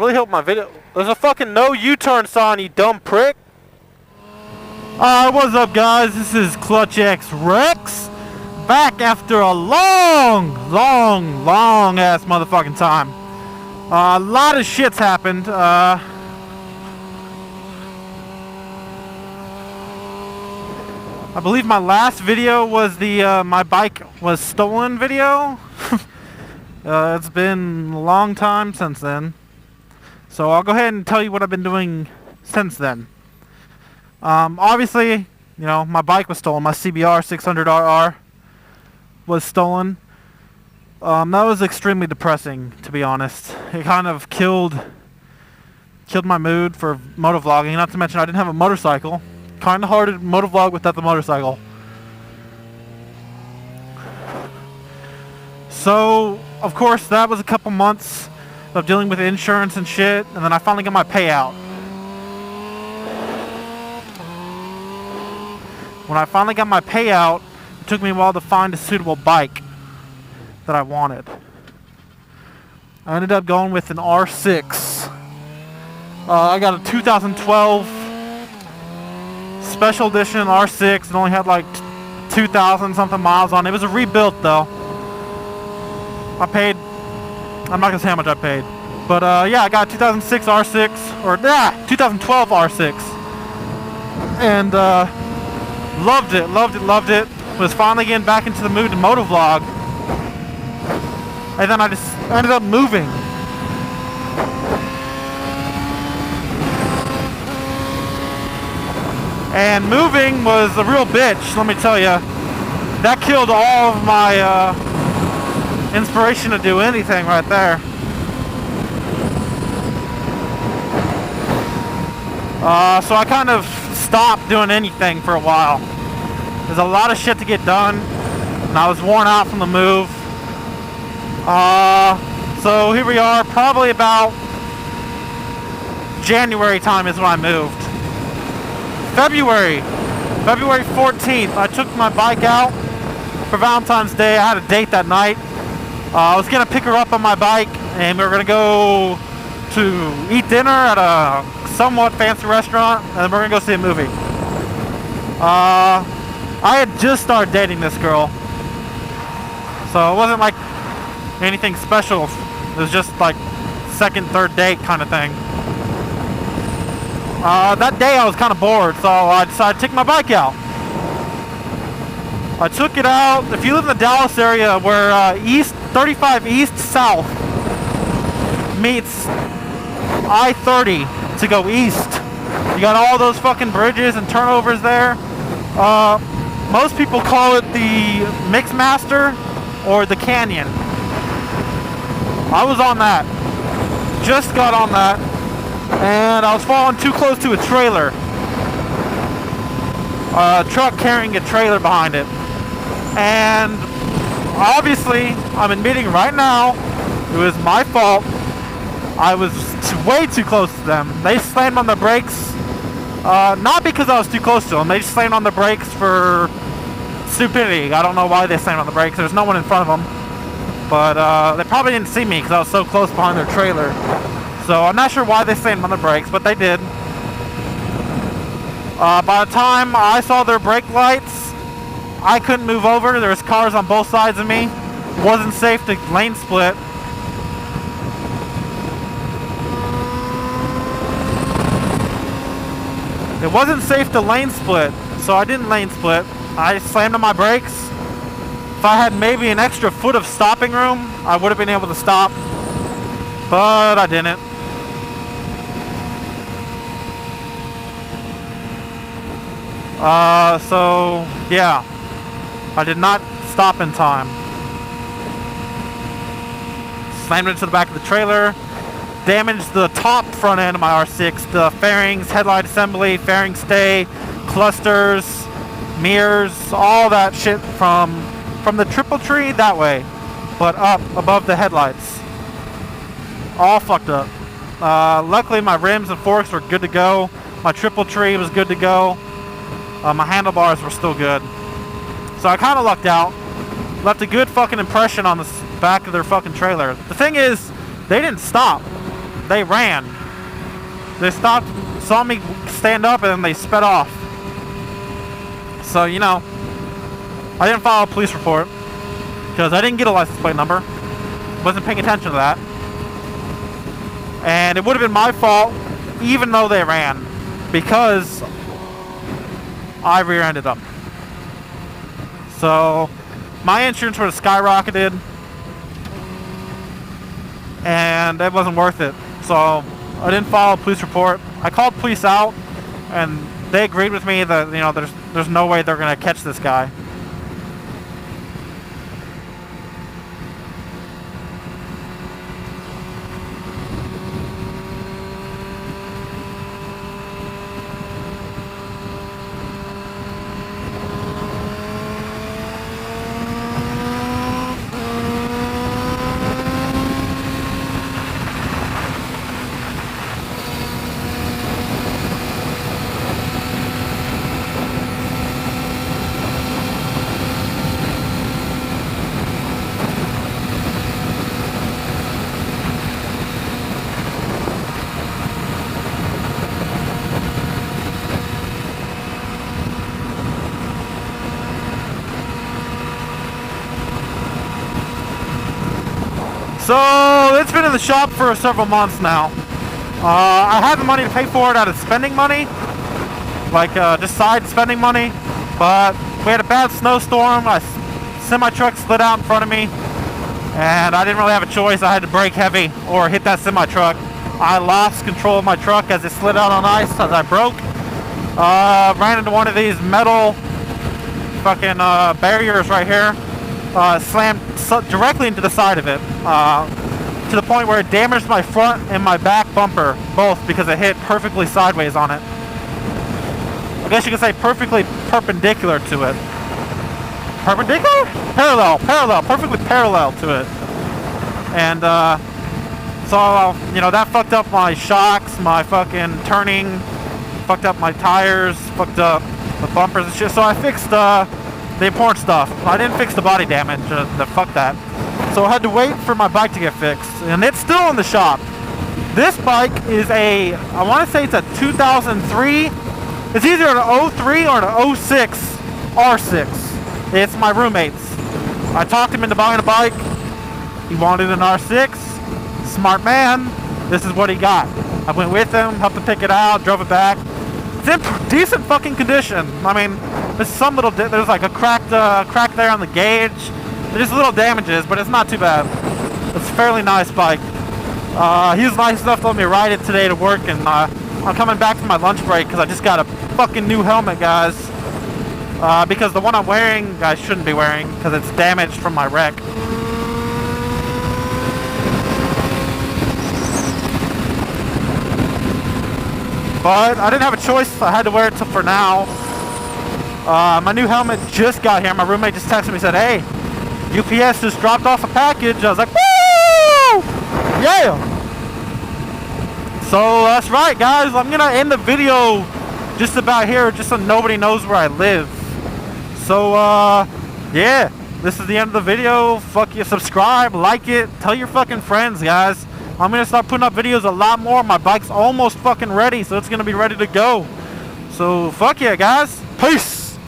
really hope my video... There's a fucking no U-turn sign, you dumb prick. What's up, guys? This is Clutch X Rex. Back after a long ass motherfucking time. A lot of shit's happened. I believe my last video was the my bike was stolen video. It's been a long time since then. So I'll go ahead and tell you what I've been doing since then. Obviously, you know, my bike was stolen. My CBR 600RR was stolen. That was extremely depressing, to be honest. It kind of killed my mood for motovlogging. Not to mention I didn't have a motorcycle. Kind of hard to motovlog without the motorcycle. So, of course, that was a couple months of dealing with insurance and shit, and then I finally got my payout. When I finally got my payout, it took me a while to find a suitable bike that I wanted. I ended up going with an R6. I got a 2012 Special Edition R6. It only had like 2,000 something miles on it. It was a rebuilt though. I paid, I'm not gonna say how much I paid, but yeah, I got a 2006 R6, or 2012 R6, and loved it. Was finally getting back into the mood to motovlog, and then I just ended up moving. And moving was a real bitch, let me tell you. That killed all of my inspiration to do anything right there. So I kind of stopped doing anything for a while. There's a lot of shit to get done, and I was worn out from the move. So here we are, probably about January time is when I moved. February 14th, I took my bike out for Valentine's Day. I had a date that night. I was gonna pick her up on my bike, and we were gonna go to eat dinner at a somewhat fancy restaurant, and then we're gonna go see a movie. I had just started dating this girl, so it wasn't like anything special. It was just like second, third date kind of thing. That day I was kind of bored, so I decided to take my bike out. I took it out. If you live in the Dallas area where 35 East South meets I-30 to go east, you got all those fucking bridges and turnovers there. Most people call it the Mixmaster or the Canyon. I was on that. Just got on that. And I was falling too close to a trailer. A truck carrying a trailer behind it. And obviously, I'm admitting right now, it was my fault. I was way too close to them. They slammed on the brakes. Not because I was too close to them. They just slammed on the brakes for stupidity. I don't know why they slammed on the brakes. There's no one in front of them. But they probably didn't see me because I was so close behind their trailer. So I'm not sure why they slammed on the brakes, but they did. By the time I saw their brake lights, I couldn't move over. There was cars on both sides of me. It wasn't safe to lane split. It wasn't safe to lane split, so I didn't lane split. I slammed on my brakes. If I had maybe an extra foot of stopping room, I would have been able to stop, but I didn't. So yeah, I did not stop in time. Slammed into the back of the trailer, damaged the top front end of my R6, the fairings, headlight assembly, fairing stay, clusters, mirrors, all that shit from the triple tree that way, but up above the headlights. All fucked up. Luckily my rims and forks were good to go. My triple tree was good to go. My handlebars were still good. So I kind of lucked out. Left a good fucking impression on the back of their fucking trailer. The thing is, they didn't stop. they ran. They stopped, saw me stand up, and then they sped off. So, you know, I didn't file a police report because I didn't get a license plate number. Wasn't paying attention to that. And it would have been my fault even though they ran, because I rear-ended them. So my insurance would have skyrocketed, and it wasn't worth it. So I didn't file a police report. I called police out, and they agreed with me that, you know, there's no way they're gonna catch this guy. So it's been in the shop for several months now. I had the money to pay for it out of spending money, like just side spending money, but we had a bad snowstorm. A semi-truck slid out in front of me, and I didn't really have a choice. I had to brake heavy or hit that semi-truck. I lost control of my truck as it slid out on ice as I broke. Ran into one of these metal fucking barriers right here. Slammed directly into the side of it, to the point where it damaged my front and my back bumper, both, because it hit perfectly sideways on it. I guess you could say perfectly perpendicular to it. Perpendicular? Parallel, perfectly parallel to it. And so, you know, that fucked up my shocks, my fucking turning, fucked up my tires, fucked up the bumpers and shit. So I fixed the important stuff. I didn't fix the body damage. Fuck that. So I had to wait for my bike to get fixed, and it's still in the shop. This bike is a, I want to say it's a 2003. It's either an 03 or an 06 R6. It's my roommate's. I talked him into buying a bike. He wanted an R6. Smart man. This is what he got. I went with him, helped him pick it out, drove it back. It's in decent fucking condition. I mean, there's some little, there's like a crack there on the gauge. There's little damages, but it's not too bad. It's a fairly nice bike. He was nice enough to let me ride it today to work, and I'm coming back from my lunch break because I just got a fucking new helmet, guys. Because the one I'm wearing, I shouldn't be wearing because it's damaged from my wreck. But I didn't have a choice. I had to wear it for now. My new helmet just got here. My roommate just texted me and said, hey, UPS just dropped off a package. I was like, woo! Yeah! So that's right, guys. I'm going to end the video just about here just so nobody knows where I live. So, yeah. This is the end of the video. Fuck you. Subscribe, like it, tell your fucking friends, guys. I'm going to start putting up videos a lot more. My bike's almost fucking ready, so it's going to be ready to go. So, fuck yeah, guys. Peace!